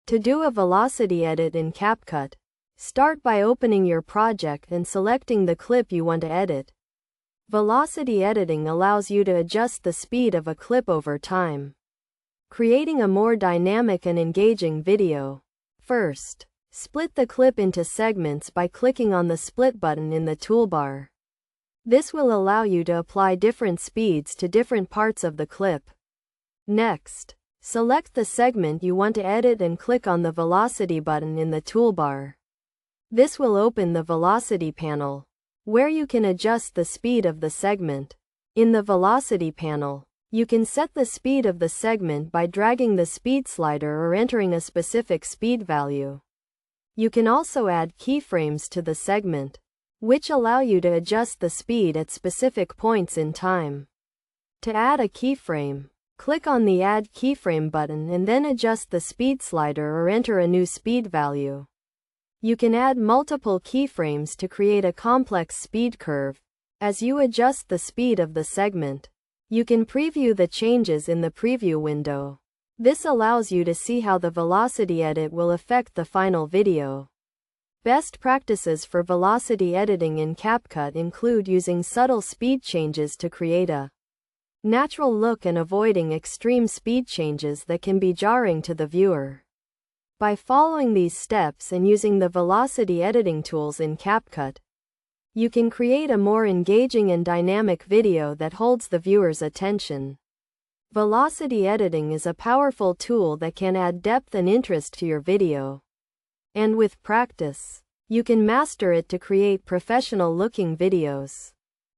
To do a velocity edit in CapCut, start by opening your project and selecting the clip you want to edit. Velocity editing allows you to adjust the speed of a clip over time, creating a more dynamic and engaging video. First, split the clip into segments by clicking on the Split button in the toolbar. This will allow you to apply different speeds to different parts of the clip. Next, select the segment you want to edit and click on the Velocity button in the toolbar. This will open the Velocity panel, where you can adjust the speed of the segment. In the Velocity panel, you can set the speed of the segment by dragging the speed slider or entering a specific speed value. You can also add keyframes to the segment, which allow you to adjust the speed at specific points in time. To add a keyframe, click on the Add Keyframe button and then adjust the speed slider or enter a new speed value. You can add multiple keyframes to create a complex speed curve. As you adjust the speed of the segment, you can preview the changes in the preview window. This allows you to see how the velocity edit will affect the final video. Best practices for velocity editing in CapCut include using subtle speed changes to create a natural look and avoiding extreme speed changes that can be jarring to the viewer. By following these steps and using the velocity editing tools in CapCut, you can create a more engaging and dynamic video that holds the viewer's attention. Velocity editing is a powerful tool that can add depth and interest to your video. And with practice, you can master it to create professional-looking videos.